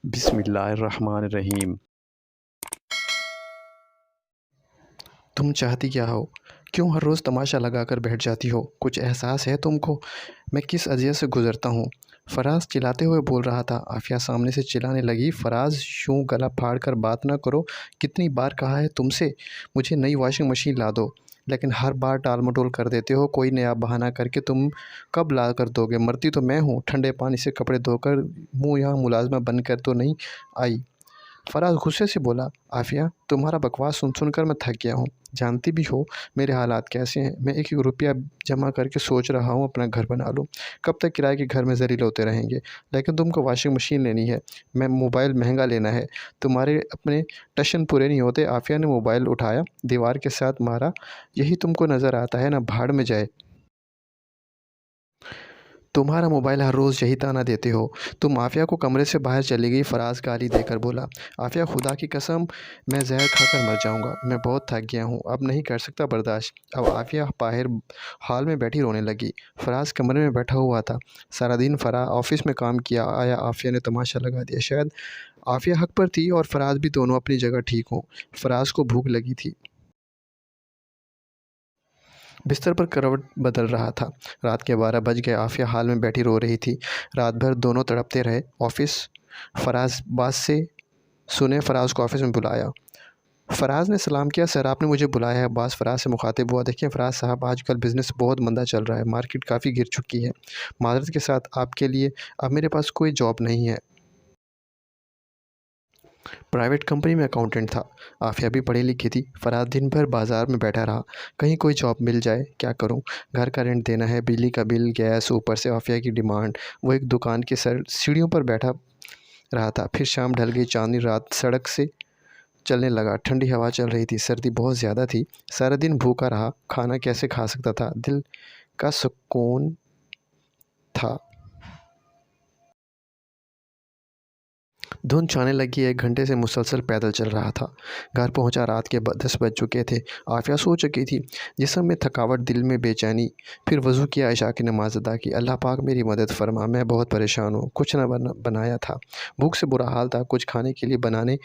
बिस्मिल्लाहिर्रहमानिर्रहीम। तुम चाहती क्या हो? क्यों हर रोज़ तमाशा लगाकर बैठ जाती हो? कुछ एहसास है तुमको मैं किस अज़ियत से गुज़रता हूँ? फ़राज़ चिल्लाते हुए बोल रहा था। आफ़िया सामने से चिल्लाने लगी, फ़राज़ यूँ गला फाड़ कर बात ना करो। कितनी बार कहा है तुमसे मुझे नई वॉशिंग मशीन ला दो, लेकिन हर बार टाल-मटोल कर देते हो। कोई नया बहाना करके तुम कब ला कर दोगे? मरती तो मैं हूँ, ठंडे पानी से कपड़े धोकर मुँह यहाँ मुलाज़मा बनकर तो नहीं आई। फ़राज़ गुस्से से बोला, आफ़िया तुम्हारा बकवास सुन कर मैं थक गया हूँ। जानती भी हो मेरे हालात कैसे हैं। मैं एक-एक रुपया जमा करके सोच रहा हूँ अपना घर बना लूँ। कब तक किराए के घर में ज़लील होते रहेंगे? लेकिन तुमको वॉशिंग मशीन लेनी है, मैं मोबाइल महँगा लेना है। तुम्हारे अपने टशन पूरे नहीं होते। आफ़िया ने मोबाइल उठाया, दीवार के साथ मारा। यही तुमको नज़र आता है ना? भाड़ में जाए। तुम्हारा मोबाइल हर रोज़ यही ताना देते हो। तुम आफ़िया को कमरे से बाहर चली गई। फ़राज़ गाली देकर बोला, आफ़िया खुदा की कसम मैं ज़हर खाकर मर जाऊँगा। मैं बहुत थक गया हूँ, अब नहीं कर सकता बर्दाश्त। अब आफ़िया बाहर हॉल में बैठी रोने लगी। फ़राज़ कमरे में बैठा हुआ था। सारा दिन फ़राह ऑफ़िस में काम किया आया, आफ़िया ने तमाशा लगा दिया। शायद आफ़िया हक़ पर थी और फ़राज़ भी, दोनों अपनी जगह ठीक हों। फ़राज़ को भूख लगी थी। बिस्तर पर करवट बदल रहा था। रात के 12 बज गए। आफ़िया हॉल में बैठी रो रही थी। रात भर दोनों तड़पते रहे। ऑफ़िस फ़राज़ बात से सुने फ़राज़ को ऑफ़िस में बुलाया। फ़राज़ ने सलाम किया, सर आपने मुझे बुलाया है। अब्बास फ़राज़ से मुखातिब हुआ, देखिए फ़राज़ साहब आजकल बिज़नेस बहुत मंदा चल रहा है, मार्केट काफ़ी गिर चुकी है। माज़रत के साथ आपके लिए अब मेरे पास कोई जॉब नहीं है। प्राइवेट कंपनी में अकाउंटेंट था। आफ़िया भी पढ़ी लिखी थी। फ़राज़ दिन भर बाज़ार में बैठा रहा, कहीं कोई जॉब मिल जाए। क्या करूं? घर का रेंट देना है, बिजली का बिल, गैस, ऊपर से आफ़िया की डिमांड। वो एक दुकान के सीढ़ियों पर बैठा रहा था। फिर शाम ढल गई, चांदनी रात सड़क से चलने लगा। ठंडी हवा चल रही थी, सर्दी बहुत ज़्यादा थी। सारा दिन भूखा रहा, खाना कैसे खा सकता था? दिल का सुकून था। धुंध छाने लगी। 1 घंटे से मुसलसल पैदल चल रहा था। घर पहुंचा, रात के 10 बज चुके थे। आफ़िया सो चुकी थी, जिस्म में थकावट, दिल में बेचैनी। फिर वज़ू किया, इशा की नमाज़ अदा की। अल्लाह पाक मेरी मदद फरमा, मैं बहुत परेशान हूँ। कुछ न बनाया था, भूख से बुरा हाल था। कुछ खाने के लिए बनाने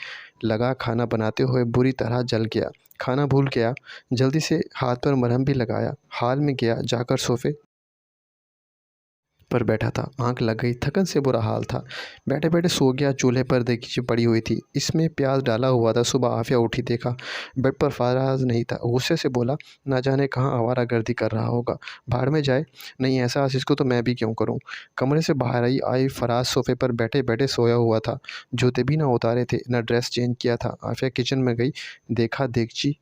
लगा, खाना बनाते हुए बुरी तरह जल गया। खाना भूल गया। जल्दी से हाथ पर मरहम भी लगाया। हॉल में गया, जाकर सोफ़े पर बैठा था। आँख लग गई, थकन से बुरा हाल था। बैठे-बैठे सो गया। चूल्हे पर देगची पड़ी हुई थी, इसमें प्याज डाला हुआ था। सुबह आफ़िया उठी, देखा बेड पर फ़राज़ नहीं था। गुस्से से बोला, ना जाने कहाँ आवारागर्दी कर रहा होगा, भाड़ में जाए। नहीं, एहसास इसको तो मैं भी क्यों करूँ। कमरे से बाहर आई फ़राज़ सोफ़े पर बैठे-बैठे सोया हुआ था। जूते भी ना उतारे थे, ना ड्रेस चेंज किया था। आफ़िया किचन में गई, देखा देगची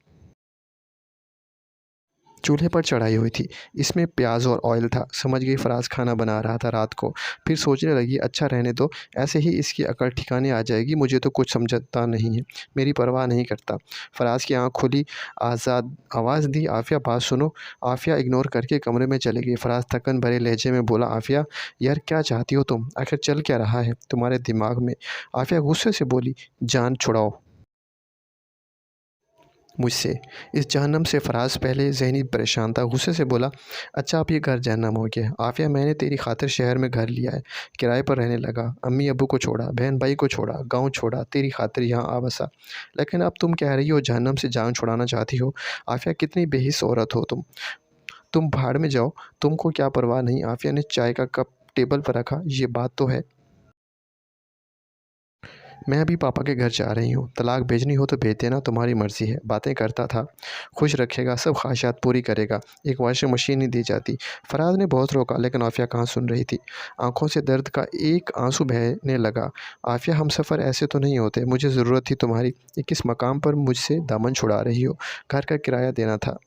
चूल्हे पर चढ़ाई हुई थी, इसमें प्याज़ और ऑयल था। समझ गई फ़राज़ खाना बना रहा था रात को। फिर सोचने लगी, अच्छा रहने दो, ऐसे ही इसकी अकल ठिकाने आ जाएगी। मुझे तो कुछ समझता नहीं है, मेरी परवाह नहीं करता। फ़राज़ की आँख खुली, आज़ाद आवाज़ दी, आफ़िया बात सुनो। आफ़िया इग्नोर करके कमरे में चली गई। फ़राज़ थकन भरे लहजे में बोला, आफ़िया यार क्या चाहती हो तुम? आखिर चल क्या रहा है तुम्हारे दिमाग में? आफ़िया गुस्से से बोली, जान छुड़ाओ मुझसे, इस जहन्नम से। फ़राज़ पहले ज़हनी परेशान था, गुस्से से बोला, अच्छा अब ये घर जहन्नम हो गया। आफ़िया मैंने तेरी खातिर शहर में घर लिया है, किराए पर रहने लगा, अम्मी अब्बू को छोड़ा, बहन भाई को छोड़ा, गाँव छोड़ा, तेरी खातिर यहाँ आ बसा। लेकिन अब तुम कह रही हो जहन्नम से जान छुड़ाना चाहती हो। आफ़िया कितनी बेहिस औरत हो तुम भाड़ में जाओ, तुमको क्या परवाह नहीं। आफ़िया ने चाय का कप टेबल पर रखा, ये बात तो है, मैं अभी पापा के घर जा रही हूँ, तलाक भेजनी हो तो भेज देना, तुम्हारी मर्ज़ी है। बातें करता था, खुश रखेगा, सब ख्वाहिशात पूरी करेगा, एक वॉशिंग मशीन ही दी जाती। फ़राज़ ने बहुत रोका, लेकिन आफ़िया कहाँ सुन रही थी। आँखों से दर्द का एक आंसू बहने लगा। आफ़िया हमसफ़र ऐसे तो नहीं होते, मुझे ज़रूरत थी तुम्हारी। ये किस मकाम पर मुझसे दामन छुड़ा रही हो? घर का किराया देना था।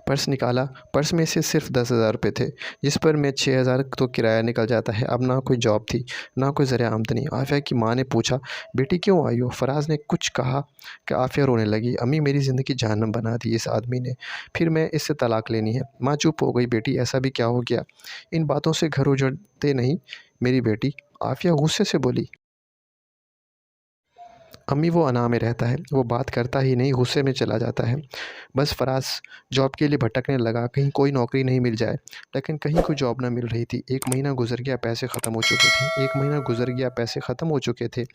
पर्स निकाला, पर्स में से सिर्फ 10,000 रुपये थे, जिस पर में 6,000 तो किराया निकल जाता है। अब ना कोई जॉब थी, ना कोई ज़रिया आमदनी। आफ़िया की माँ ने पूछा, बेटी क्यों आई हो? फ़राज़ ने कुछ कहा कि आफ़िया रोने लगी, अम्मी मेरी ज़िंदगी जहन्नम बना दी इस आदमी ने, फिर मैं इससे तलाक लेनी है। माँ चुप हो गई, बेटी ऐसा भी क्या हो गया? इन बातों से घर उजड़ते नहीं मेरी बेटी। आफ़िया गुस्से से बोली, अम्मी वो अना में रहता है, वो बात करता ही नहीं गुस्से में चला जाता है। बस फ़राज़ जॉब के लिए भटकने लगा, कहीं कोई नौकरी नहीं मिल जाए। लेकिन कहीं कोई जॉब ना मिल रही थी। 1 महीना गुज़र गया, पैसे ख़त्म हो चुके थे। 1 महीना गुज़र गया, पैसे ख़त्म हो चुके थे।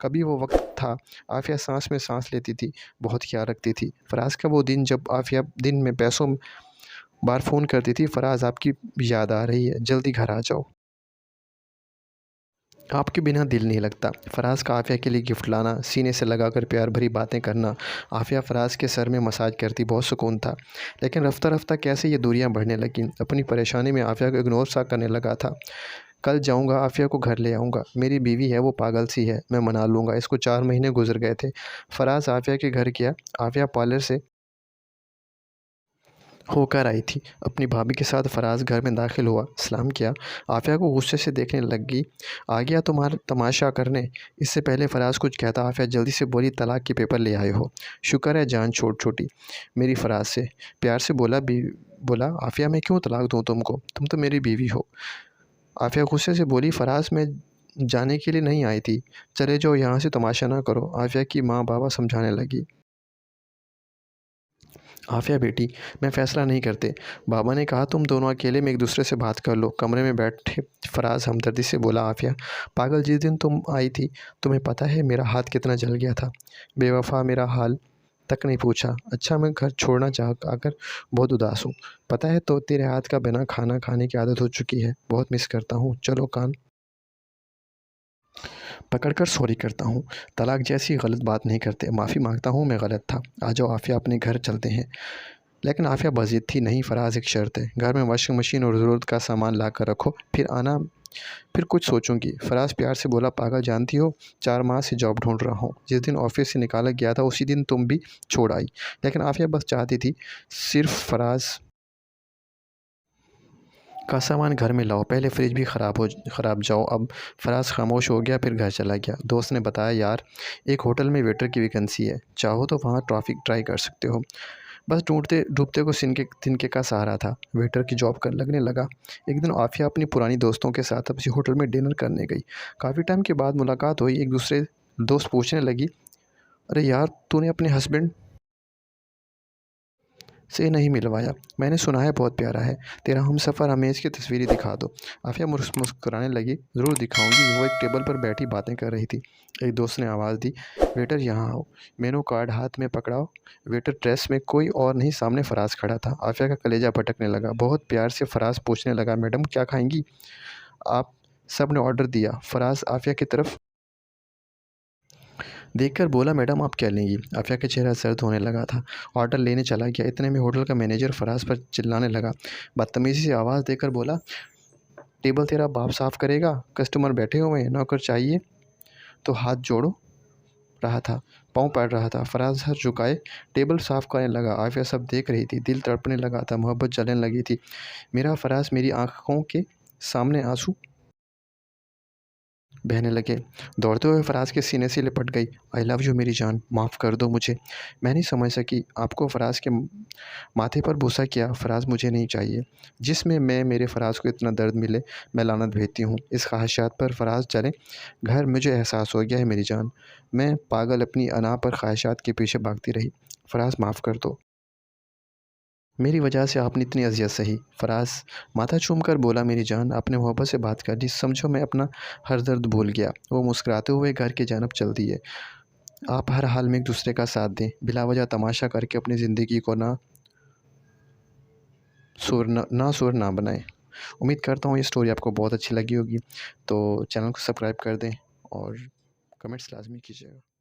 कभी वो वक़्त था, आफ़िया साँस में साँस लेती थी, बहुत ख़्याल रखती थी। फ़राज़ का वो दिन जब आफ़िया दिन में पैसों बार फ़ोन करती थी, फ़राज़ आपकी याद आ रही है, जल्दी घर आ जाओ। आपके बिना दिल नहीं लगता। फ़राज़ का आफ़िया के लिए गिफ्ट लाना, सीने से लगाकर प्यार भरी बातें करना, आफ़िया फ़राज़ के सर में मसाज करती, बहुत सुकून था। लेकिन रफ़्ता-रफ़्ता कैसे ये दूरियां बढ़ने लगीं। अपनी परेशानी में आफ़िया को इग्नोर सा करने लगा था। कल जाऊँगा, आफ़िया को घर ले आऊँगा। मेरी बीवी है, वो पागल सी है, मैं मना लूँगा। इसको 4 महीने गुज़र गए थे। फ़राज़ आफ़िया के घर गया। आफ़िया पार्लर से होकर आई थी। अपनी भाभी के साथ फ़राज़ घर में दाखिल हुआ, सलाम किया। आफ़िया को गुस्से से देखने लगी। आ गया तुम्हारा तमाशा करने। इससे पहले फ़राज़ कुछ कहता, आफ़िया जल्दी से बोली, तलाक के पेपर ले आए हो। शुक्र है जान छोटी मेरी फ़राज़ से प्यार से बोला, आफ़िया मैं क्यों तलाक दूँ तुमको? तुम तो मेरी बीवी हो। आफ़िया गुस्से से बोली, फ़राज़ मैं जाने के लिए नहीं आई थी। चले जाओ यहाँ से, तमाशा ना करो। आफ़िया की माँ-बाबा समझाने लगी। आफ़िया बेटी, मैं फ़ैसला नहीं करते। बाबा ने कहा तुम दोनों अकेले में एक दूसरे से बात कर लो। कमरे में बैठे फ़राज़ हमदर्दी से बोला, आफ़िया पागल, जिस दिन तुम आई थी तुम्हें पता है मेरा हाथ कितना जल गया था। बेवफ़ा, मेरा हाल तक नहीं पूछा। अच्छा, मैं घर छोड़ना चाह आकर बहुत उदास हूँ। पता है तो तेरे हाथ का बिना खाना खाने की आदत हो चुकी है। बहुत मिस करता हूँ। चलो कान पकड़कर सॉरी करता हूँ। तलाक जैसी गलत बात नहीं करते। माफ़ी माँगता हूँ, मैं गलत था। आ जाओ आफ़िया, अपने घर चलते हैं। लेकिन आफ़िया बज़िद थी। नहीं फ़राज़, एक शर्त है। घर में वॉशिंग मशीन और ज़रूरत का सामान ला कर रखो, फिर आना। फिर कुछ सोचूंगी। फ़राज़ प्यार से बोला, पागल, जानती हो 4 माह से जॉब ढूंढ रहा हूँ। जिस दिन ऑफिस से निकाला गया था उसी दिन तुम भी छोड़ आई। लेकिन आफ़िया बस चाहती थी सिर्फ फ़राज़ का सामान घर में लाओ। पहले फ्रिज भी ख़राब जाओ। अब फ़राज़ खामोश हो गया, फिर घर चला गया। दोस्त ने बताया, यार एक होटल में वेटर की वैकेंसी है, चाहो तो वहाँ ट्रैफिक ट्राई कर सकते हो। बस ढूँढते डूबते को तिनके का सहारा था। वेटर की जॉब कर लगने लगा। एक दिन आफ़िया अपनी पुरानी दोस्तों के साथ किसी होटल में डिनर करने गई। काफ़ी टाइम के बाद मुलाकात हुई। एक दूसरे दोस्त पूछने लगी, अरे यार, तूने अपने हस्बैंड से नहीं मिलवाया। मैंने सुना है बहुत प्यारा है। तेरा हमसफ़र, हमें इसकी तस्वीरें दिखा दो। आफ़िया मुस्कुराने लगी, ज़रूर दिखाऊंगी। वो एक टेबल पर बैठी बातें कर रही थी। एक दोस्त ने आवाज़ दी, वेटर यहाँ आओ। मेनू कार्ड हाथ में पकड़ाओ। वेटर ड्रेस में कोई और नहीं, सामने फ़राज़ खड़ा था। आफ़िया का कलेजा भटकने लगा। बहुत प्यार से फ़राज़ पूछने लगा, मैडम क्या खाएंगी आप? सब ने ऑर्डर दिया। फ़राज़ आफ़िया की तरफ देखकर बोला, मैडम आप क्या लेंगी? आफ़िया का चेहरा सर्द होने लगा था। ऑर्डर लेने चला गया। इतने में होटल का मैनेजर फ़राज़ पर चिल्लाने लगा। बदतमीज़ी से आवाज़ देकर बोला, टेबल तेरा बाप साफ़ करेगा? कस्टमर बैठे हुए हैं, नौकर चाहिए तो हाथ जोड़ो। रहा था, पाँव पड़ रहा था। फ़राज़ सर झुकाए टेबल साफ़ करने लगा। आफ़िया सब देख रही थी। दिल तड़पने लगा था, मोहब्बत जलने लगी थी। मेरा फ़राज़, मेरी आँखों के सामने आंसू बहने लगे। दौड़ते हुए फ़राज़ के सीने से लिपट गई। आई लव यू मेरी जान, माफ़ कर दो मुझे। मैं नहीं समझ सकी आपको फ़राज़ के माथे पर बूसा किया। फ़राज़ मुझे नहीं चाहिए। जिसमें मैं मेरे फ़राज़ को इतना दर्द मिले, मैं लानत भेजती हूँ इस ख़्वाहिशात पर। फ़राज़ चले घर, मुझे एहसास हो गया है मेरी जान। मैं पागल अपनी अना पर ख़्वाहिशात के पीछे भागती रही। फ़राज़ माफ़ कर दो। मेरी वजह से आपने इतनी अज़ियत सही। फ़राज़ माथा चूमकर बोला, मेरी जान, आपने मोहब्बत से बात कर दी। समझो मैं अपना हर दर्द भूल गया। वो मुस्कुराते हुए घर की जानब चल दिए। आप हर हाल में एक दूसरे का साथ दें। बिला वजह तमाशा करके अपनी ज़िंदगी को सुर ना बनाएं। उम्मीद करता हूँ ये स्टोरी आपको बहुत अच्छी लगी होगी। तो चैनल को सब्सक्राइब कर दें और कमेंट्स लाज़मी कीजिएगा।